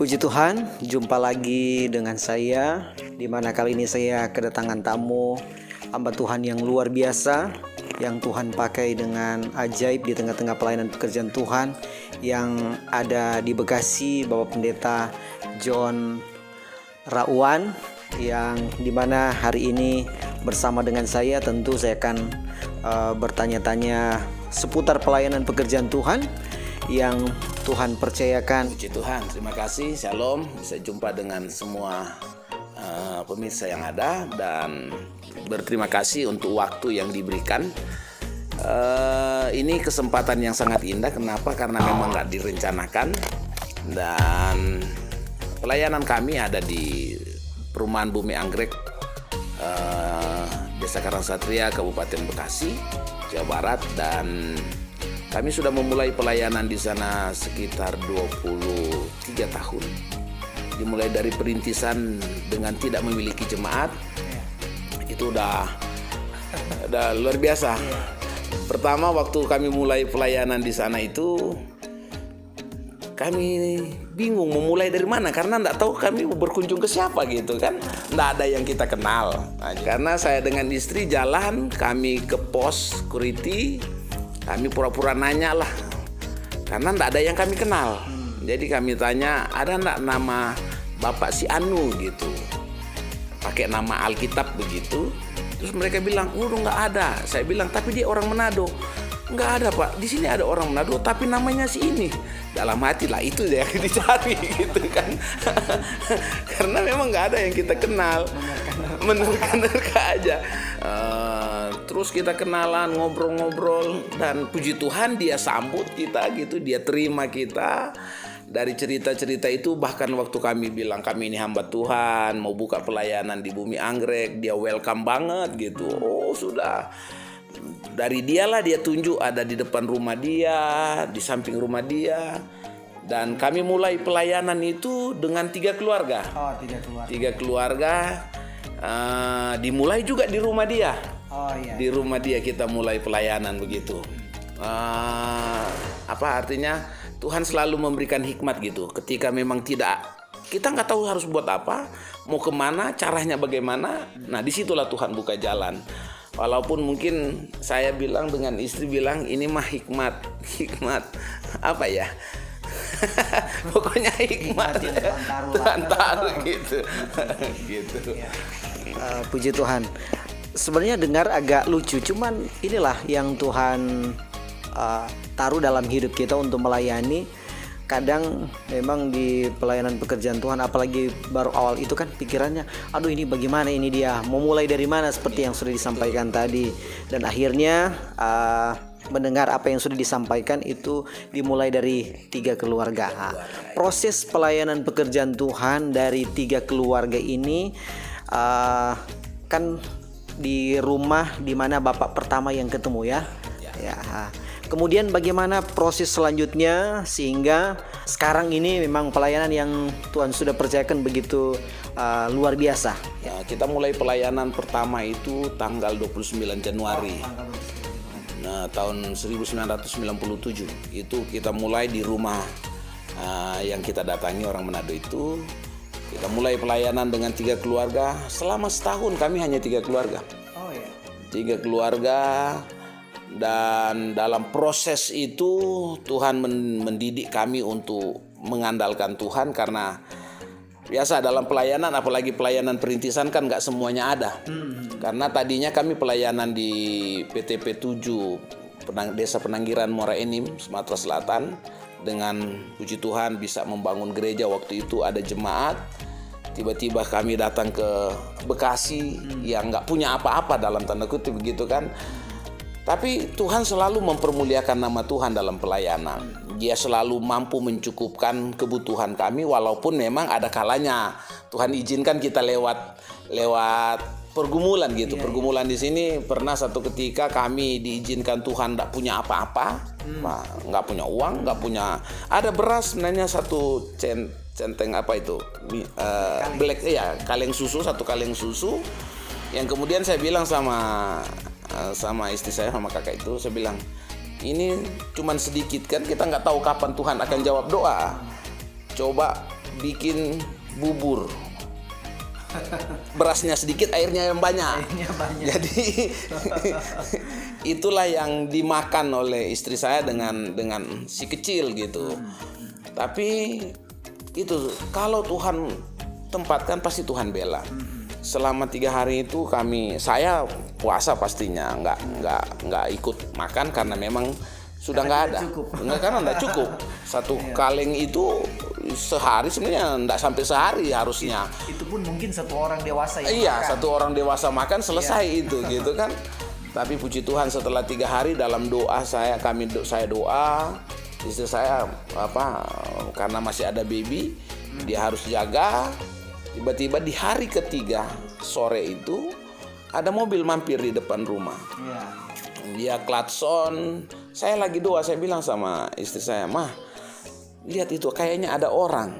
Puji Tuhan, jumpa lagi dengan saya, di mana kali ini saya kedatangan tamu hamba Tuhan yang luar biasa, yang Tuhan pakai dengan ajaib di tengah-tengah pelayanan pekerjaan Tuhan yang ada di Bekasi, Bapak Pendeta John Rauwan, yang dimana hari ini bersama dengan saya tentu saya akan bertanya-tanya seputar pelayanan pekerjaan Tuhan yang Tuhan percayakan. Puji Tuhan, terima kasih, shalom. Bisa jumpa dengan semua pemirsa yang ada dan berterima kasih untuk waktu yang diberikan. Ini kesempatan yang sangat indah. Kenapa? Karena memang nggak direncanakan. Dan pelayanan kami ada di Perumahan Bumi Anggrek, Desa Karangsatria, Kabupaten Bekasi, Jawa Barat, dan kami sudah memulai pelayanan di sana sekitar 23 tahun. Dimulai dari perintisan dengan tidak memiliki jemaat. Itu udah luar biasa. Pertama waktu kami mulai pelayanan di sana itu kami bingung memulai dari mana, karena enggak tahu kami mau berkunjung ke siapa gitu kan. Enggak ada yang kita kenal. Nah, karena saya dengan istri jalan, kami ke pos security, kami pura-pura nanya lah, karena enggak ada yang kami kenal. Jadi kami tanya, ada enggak nama Bapak si Anu gitu, pakai nama Alkitab begitu. Terus mereka bilang, enggak ada. Saya bilang, tapi dia orang Manado. Enggak ada Pak, di sini ada orang Manado, tapi namanya si ini. Dalam hati lah, itu yang dicari gitu kan. Karena memang enggak ada yang kita kenal, menerka-nerka aja. Terus kita kenalan, ngobrol-ngobrol, dan puji Tuhan dia sambut kita gitu, dia terima kita. Dari cerita-cerita itu, bahkan waktu kami bilang kami ini hamba Tuhan, mau buka pelayanan di Bumi Anggrek, dia welcome banget gitu. Oh sudah, dari dialah dia tunjuk ada di depan rumah dia, di samping rumah dia. Dan kami mulai pelayanan itu dengan 3 keluarga. Oh, 3 keluarga. 3 keluarga, dimulai juga di rumah dia. Oh iya. Di rumah dia kita mulai pelayanan begitu. Apa artinya? Tuhan selalu memberikan hikmat gitu. Ketika memang kita nggak tahu harus buat apa, mau kemana, caranya bagaimana. Nah disitulah Tuhan buka jalan. Walaupun mungkin saya bilang dengan istri bilang ini mah hikmat apa ya? Pokoknya hikmat Tuhan taruh gitu. Gitu. Puji Tuhan. Sebenarnya dengar agak lucu, cuman inilah yang Tuhan taruh dalam hidup kita untuk melayani. Kadang memang di pelayanan pekerjaan Tuhan, apalagi baru awal itu kan pikirannya, aduh ini bagaimana ini dia, mau mulai dari mana, seperti yang sudah disampaikan tadi. Dan akhirnya mendengar apa yang sudah disampaikan itu dimulai dari 3 keluarga. Proses pelayanan pekerjaan Tuhan dari 3 keluarga ini kan di rumah di mana Bapak pertama yang ketemu ya. Kemudian bagaimana proses selanjutnya sehingga sekarang ini memang pelayanan yang Tuhan sudah percayakan begitu luar biasa. Ya, kita mulai pelayanan pertama itu tanggal 29 Januari. Nah, tahun 1997 itu kita mulai di rumah yang kita datangi orang Manado itu. Kita mulai pelayanan dengan 3 keluarga. Selama setahun kami hanya 3 keluarga. Oh iya. 3 keluarga. Dan dalam proses itu Tuhan mendidik kami untuk mengandalkan Tuhan, karena biasa dalam pelayanan, apalagi pelayanan perintisan kan gak semuanya ada. Karena tadinya kami pelayanan di PTP 7 Desa Penanggiran Muara Enim, Sumatera Selatan. Dengan puji Tuhan bisa membangun gereja. Waktu itu ada jemaat. Tiba-tiba kami datang ke Bekasi yang gak punya apa-apa dalam tanda kutip begitu kan. Tapi Tuhan selalu mempermuliakan nama Tuhan dalam pelayanan. Dia selalu mampu mencukupkan kebutuhan kami, walaupun memang ada kalanya Tuhan izinkan kita lewat pergumulan gitu. Pergumulan di sini pernah satu ketika kami diizinkan Tuhan tidak punya apa-apa, nggak punya uang, nggak punya, ada beras sebenarnya satu centeng apa itu, black ya, kaleng susu, 1 kaleng susu. Yang kemudian saya bilang sama istri saya, sama kakak itu, saya bilang ini cuman sedikit kan, kita nggak tahu kapan Tuhan akan jawab doa. Coba bikin bubur. Berasnya sedikit, airnya yang banyak. Jadi itulah yang dimakan oleh istri saya dengan si kecil gitu. Tapi itu kalau Tuhan tempatkan pasti Tuhan bela. Selama 3 hari itu saya puasa pastinya, nggak ikut makan karena memang sudah nggak ada, karena nggak cukup. Satu kaleng itu sehari sebenarnya nggak sampai sehari harusnya. Itu pun mungkin satu orang dewasa Iya, makan. Satu orang dewasa makan selesai itu gitu kan. Tapi puji Tuhan setelah 3 hari dalam doa saya doa, istri saya karena masih ada baby, dia harus jaga. Tiba-tiba di hari ketiga sore itu ada mobil mampir di depan rumah. Dia klakson. Saya lagi doa, saya bilang sama istri saya, "Mah, lihat itu kayaknya ada orang."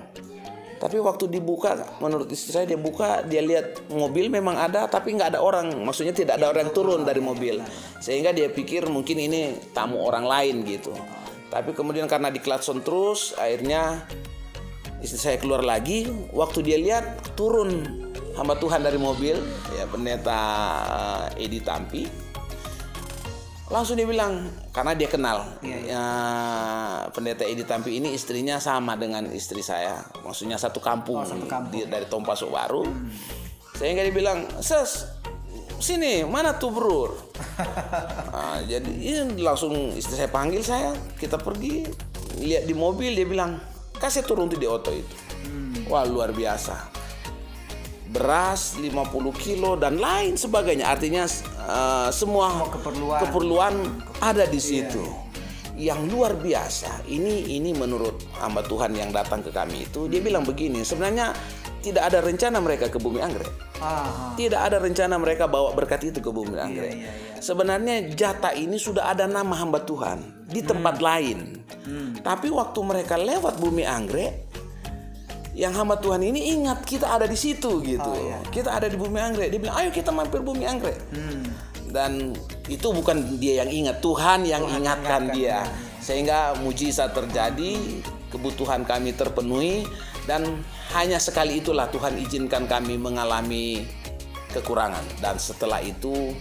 Tapi waktu dibuka, menurut istri saya dia lihat mobil memang ada, tapi nggak ada orang. Maksudnya tidak ada orang turun dari mobil. Sehingga dia pikir mungkin ini tamu orang lain gitu. Tapi kemudian karena diklakson terus, akhirnya istri saya keluar lagi. Waktu dia lihat turun hamba Tuhan dari mobil, ya pendeta Edi Tampi. Langsung dia bilang, karena dia kenal pendeta Edi Tampi ini istrinya sama dengan istri saya, maksudnya satu kampung. Dari Tompasuk Baru. Sehingga dia bilang, "Ses, sini, mana tuh Bro?" Jadi langsung istri saya panggil saya, kita pergi lihat di mobil. Dia bilang, "Kasih turun tuh di oto itu." Wah, luar biasa. Beras 50 kilo dan lain sebagainya. Artinya semua keperluan ada di situ. Yang luar biasa. Ini menurut hamba Tuhan yang datang ke kami itu, dia bilang begini, sebenarnya tidak ada rencana mereka ke bumi anggrek. Tidak ada rencana mereka bawa berkat itu ke bumi anggrek. Sebenarnya jatah ini sudah ada nama hamba Tuhan di tempat lain. Tapi waktu mereka lewat bumi anggrek, yang hamba Tuhan ini ingat kita ada di situ gitu. Kita ada di bumi anggrek. Dia bilang, "Ayo kita mampir bumi anggrek." Dan itu bukan dia yang ingat, Tuhan yang ingatkan dia. Sehingga mujizat terjadi, kebutuhan kami terpenuhi, dan hanya sekali itulah Tuhan izinkan kami mengalami kekurangan. Dan setelah itu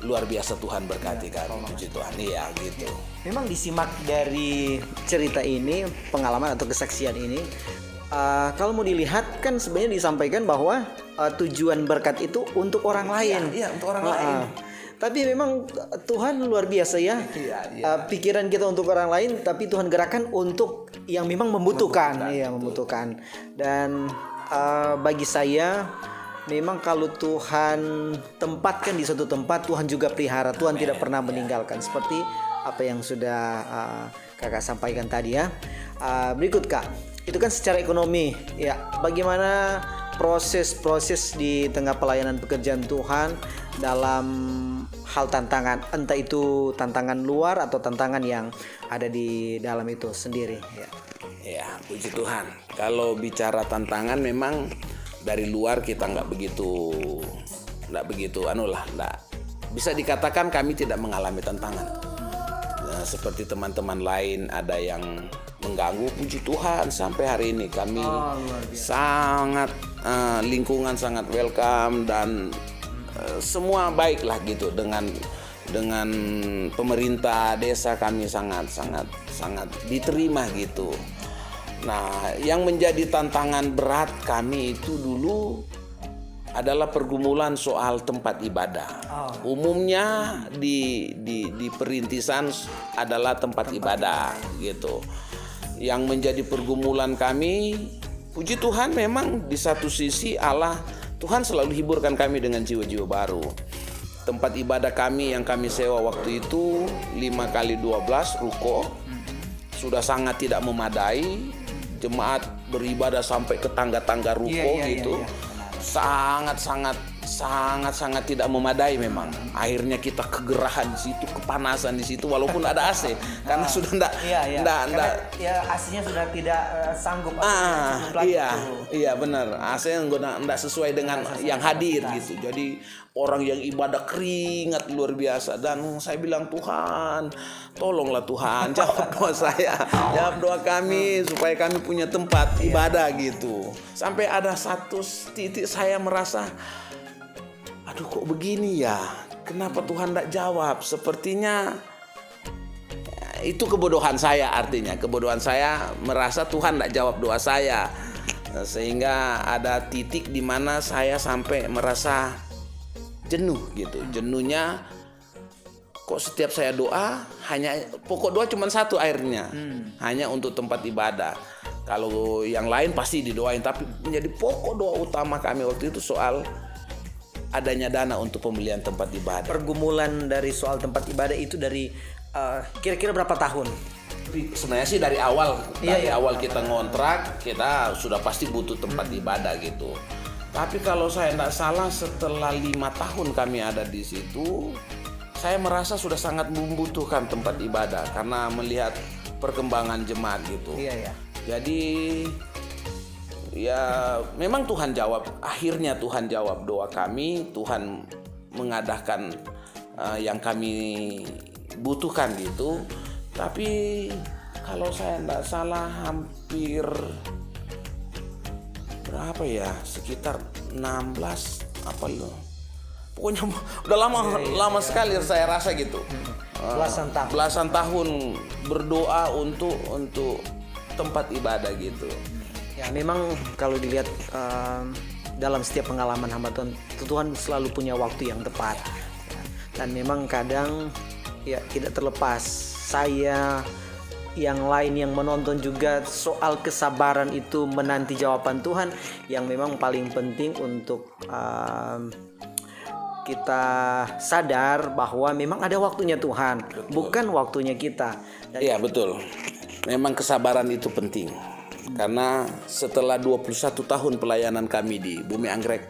luar biasa Tuhan berkati kami. Puji Tuhan. Iya gitu. Memang disimak dari cerita ini, pengalaman atau kesaksian ini, kalau mau dilihat kan sebenarnya disampaikan bahwa tujuan berkat itu untuk orang lain. Iya, untuk orang lain. Tapi memang Tuhan luar biasa ya. Pikiran kita untuk orang lain, tapi Tuhan gerakan untuk yang memang membutuhkan. Iya, membutuhkan. Dan bagi saya, memang kalau Tuhan tempatkan di suatu tempat, Tuhan juga pelihara. Tuhan tidak pernah meninggalkan. Seperti apa yang sudah kakak sampaikan tadi ya. Berikut Kak, itu kan secara ekonomi ya, bagaimana proses di tengah pelayanan pekerjaan Tuhan dalam hal tantangan, entah itu tantangan luar atau tantangan yang ada di dalam itu sendiri ya. Ya, puji Tuhan. Kalau bicara tantangan memang dari luar kita nggak begitu bisa dikatakan kami tidak mengalami tantangan. Seperti teman-teman lain ada yang mengganggu, puji Tuhan sampai hari ini kami sangat lingkungan sangat welcome dan semua baiklah gitu dengan pemerintah desa kami sangat diterima gitu. Nah, yang menjadi tantangan berat kami itu dulu adalah pergumulan soal tempat ibadah. Umumnya di perintisan adalah tempat ibadah gitu. Yang menjadi pergumulan kami, puji Tuhan memang di satu sisi Tuhan selalu hiburkan kami dengan jiwa-jiwa baru. Tempat ibadah kami yang kami sewa waktu itu 5x12 ruko sudah sangat tidak memadai. Jemaat beribadah sampai ke tangga-tangga ruko gitu. Sangat sangat-sangat tidak memadai memang. Akhirnya kita kegerahan di situ, kepanasan di situ walaupun ada AC karena sudah enggak ya AC-nya sudah tidak sanggup iya benar. AC enggak sesuai dengan yang hadir gitu. Jadi orang yang ibadah keringat luar biasa dan saya bilang, Tuhan, tolonglah Tuhan, jawab doa saya, jawab doa kami supaya kami punya tempat ibadah gitu. Sampai ada satu titik saya merasa, aduh kok begini ya, kenapa Tuhan tidak jawab? Sepertinya itu kebodohan saya, artinya kebodohan saya merasa Tuhan tidak jawab doa saya. Sehingga ada titik di mana saya sampai merasa jenuh gitu. Jenuhnya kok setiap saya doa hanya pokok doa cuma satu akhirnya, hanya untuk tempat ibadah. Kalau yang lain pasti didoain, tapi menjadi pokok doa utama kami waktu itu soal adanya dana untuk pembelian tempat ibadah. Pergumulan dari soal tempat ibadah itu dari kira-kira berapa tahun? Sebenarnya sih dari awal, awal kita ngontrak, kita sudah pasti butuh tempat ibadah gitu. Tapi kalau saya tidak salah setelah 5 tahun kami ada di situ, saya merasa sudah sangat membutuhkan tempat ibadah karena melihat perkembangan jemaat gitu. Jadi ya memang Tuhan jawab, akhirnya Tuhan jawab doa kami, Tuhan mengadakan yang kami butuhkan gitu. Tapi kalau saya tidak salah hampir berapa ya, sekitar 16 apa loh, pokoknya udah lama sekali saya rasa gitu. Belasan tahun berdoa untuk tempat ibadah gitu. Ya memang kalau dilihat dalam setiap pengalaman hamba Tuhan, Tuhan selalu punya waktu yang tepat. Dan memang kadang ya tidak terlepas saya yang lain yang menonton juga soal kesabaran itu menanti jawaban Tuhan yang memang paling penting untuk kita sadar bahwa memang ada waktunya Tuhan, bukan waktunya kita. Iya betul. Memang kesabaran itu penting. Karena setelah 21 tahun pelayanan kami di Bumi Anggrek,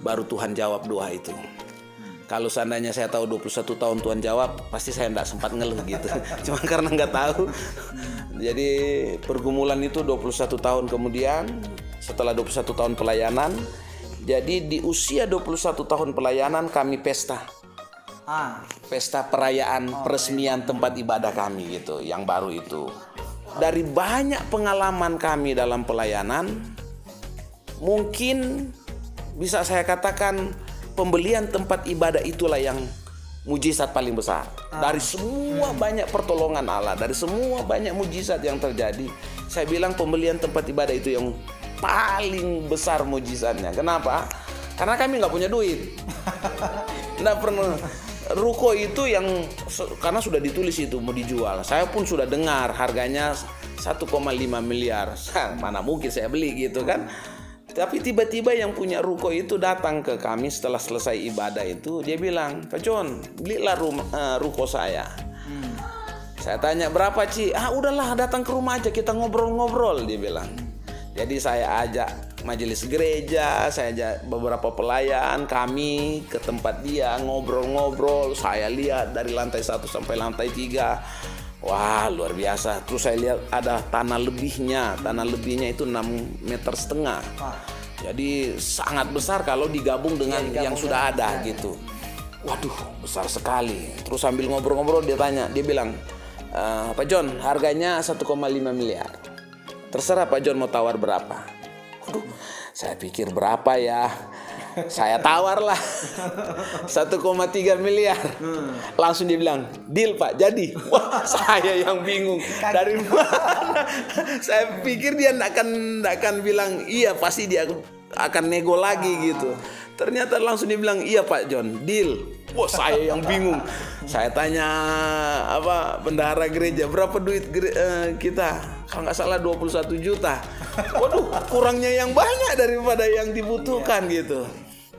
baru Tuhan jawab doa itu. Kalau seandainya saya tahu 21 tahun Tuhan jawab, pasti saya tidak sempat ngeluh gitu. Cuma karena nggak tahu. Jadi pergumulan itu 21 tahun kemudian, setelah 21 tahun pelayanan, jadi di usia 21 tahun pelayanan kami pesta. Pesta perayaan peresmian tempat ibadah kami gitu, yang baru itu. Dari banyak pengalaman kami dalam pelayanan, mungkin bisa saya katakan pembelian tempat ibadah itulah yang mujizat paling besar. Dari semua banyak pertolongan Allah, dari semua banyak mujizat yang terjadi, saya bilang pembelian tempat ibadah itu yang paling besar mujizatnya. Kenapa? Karena kami nggak punya duit. Nggak pernah. Ruko itu yang karena sudah ditulis itu mau dijual. Saya pun sudah dengar harganya 1,5 miliar. Mana mungkin saya beli gitu kan. Tapi tiba-tiba yang punya ruko itu datang ke kami setelah selesai ibadah itu. Dia bilang, Pak John, belilah ruko saya. Saya tanya, berapa Ci? Udahlah datang ke rumah aja, kita ngobrol-ngobrol, dia bilang. Jadi saya ajak majelis gereja, saya ajak beberapa pelayan kami ke tempat dia, ngobrol-ngobrol. Saya lihat dari lantai 1 sampai lantai 3. Wah luar biasa. Terus saya lihat ada tanah lebihnya. Tanah lebihnya itu 6,5 meter. Jadi sangat besar kalau digabung dengan yang sudah ada gitu. Waduh besar sekali. Terus sambil ngobrol-ngobrol dia tanya, dia bilang, Pak John harganya 1,5 miliar. Terserah Pak John mau tawar berapa. Waduh saya pikir berapa ya. Saya tawar lah 1,3 miliar. Langsung dia bilang, deal Pak, jadi. Wah, saya yang bingung dari mana. Saya pikir dia tidak akan bilang iya, pasti dia akan nego lagi gitu. Ternyata langsung dia bilang, iya Pak John, deal. Wah, saya yang bingung. Saya tanya bendahara gereja, berapa duit kita? Kalau nggak salah 21 juta. Waduh, kurangnya yang banyak daripada yang dibutuhkan gitu.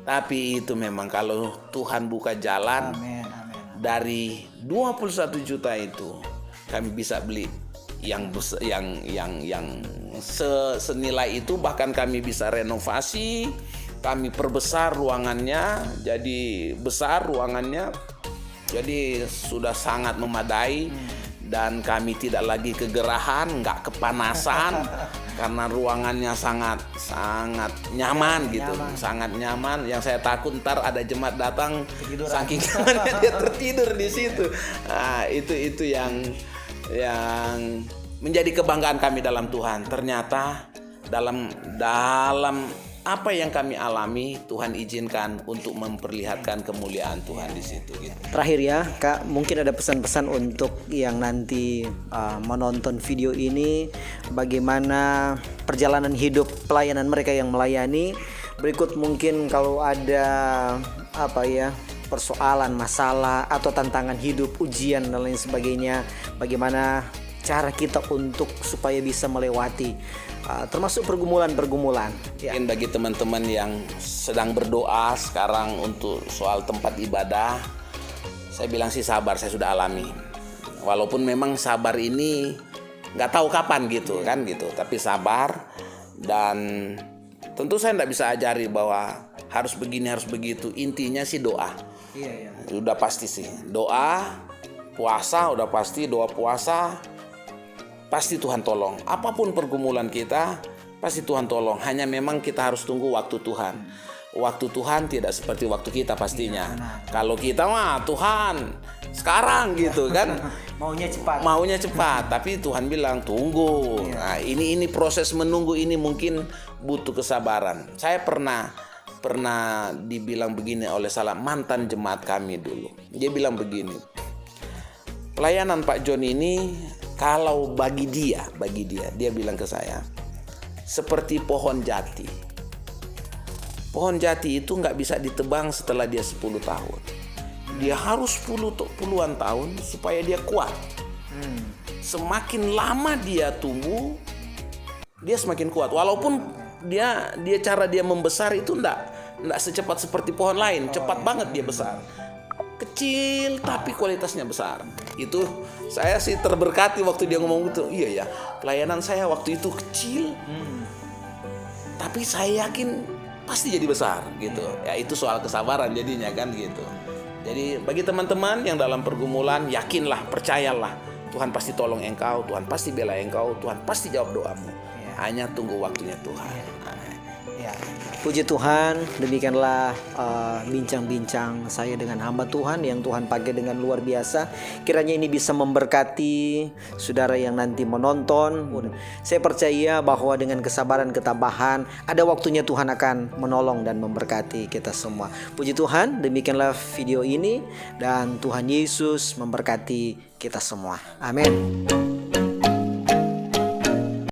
Tapi itu memang kalau Tuhan buka jalan, dari 21 juta itu kami bisa beli yang senilai itu, bahkan kami bisa renovasi, kami perbesar ruangannya, jadi besar ruangannya, jadi sudah sangat memadai. Dan kami tidak lagi kegerahan, nggak kepanasan, karena ruangannya sangat nyaman gitu, sangat nyaman. Yang saya takut ntar ada jemaat datang, saking nyamannya dia tertidur di situ. Nah, itu yang menjadi kebanggaan kami dalam Tuhan. Ternyata dalam apa yang kami alami, Tuhan izinkan untuk memperlihatkan kemuliaan Tuhan di situ gitu. Terakhir ya Kak, mungkin ada pesan-pesan untuk yang nanti menonton video ini, bagaimana perjalanan hidup pelayanan mereka yang melayani. Berikut mungkin kalau ada persoalan, masalah atau tantangan hidup, ujian dan lain sebagainya, bagaimana cara kita untuk supaya bisa melewati termasuk pergumulan-pergumulan ya. Mungkin bagi teman-teman yang sedang berdoa sekarang untuk soal tempat ibadah, saya bilang sih sabar, saya sudah alami. Walaupun memang sabar ini nggak tahu kapan gitu kan gitu, tapi sabar. Dan tentu saya nggak bisa ajari bahwa harus begini harus begitu. Intinya sih doa. Iya. Udah pasti sih doa, puasa udah pasti, doa puasa pasti Tuhan tolong. Apapun pergumulan kita, pasti Tuhan tolong. Hanya memang kita harus tunggu waktu Tuhan. Waktu Tuhan tidak seperti waktu kita pastinya. Kalau kita mah Tuhan sekarang gitu kan. Maunya cepat. Tapi Tuhan bilang tunggu. Nah, ini proses menunggu ini mungkin butuh kesabaran. Saya pernah dibilang begini oleh salah mantan jemaat kami dulu. Dia bilang begini. Pelayanan Pak John ini kalau bagi dia bilang ke saya seperti pohon jati. Pohon jati itu nggak bisa ditebang setelah dia 10 tahun. Dia harus puluhan tahun supaya dia kuat. Semakin lama dia tumbuh, dia semakin kuat. Walaupun dia cara dia membesar itu nggak secepat seperti pohon lain, cepat banget dia besar. Kecil tapi kualitasnya besar. Itu saya sih terberkati waktu dia ngomong gitu. Iya ya, pelayanan saya waktu itu kecil, tapi saya yakin pasti jadi besar gitu. Ya itu soal kesabaran jadinya kan gitu. Jadi bagi teman-teman yang dalam pergumulan, yakinlah, percayalah, Tuhan pasti tolong engkau, Tuhan pasti bela engkau, Tuhan pasti jawab doamu. Hanya tunggu waktunya Tuhan. Puji Tuhan, demikianlah bincang-bincang saya dengan hamba Tuhan yang Tuhan pakai dengan luar biasa. Kiranya ini bisa memberkati saudara yang nanti menonton. Saya percaya bahwa dengan kesabaran, ketabahan, ada waktunya Tuhan akan menolong dan memberkati kita semua. Puji Tuhan, demikianlah video ini dan Tuhan Yesus memberkati kita semua. Amin.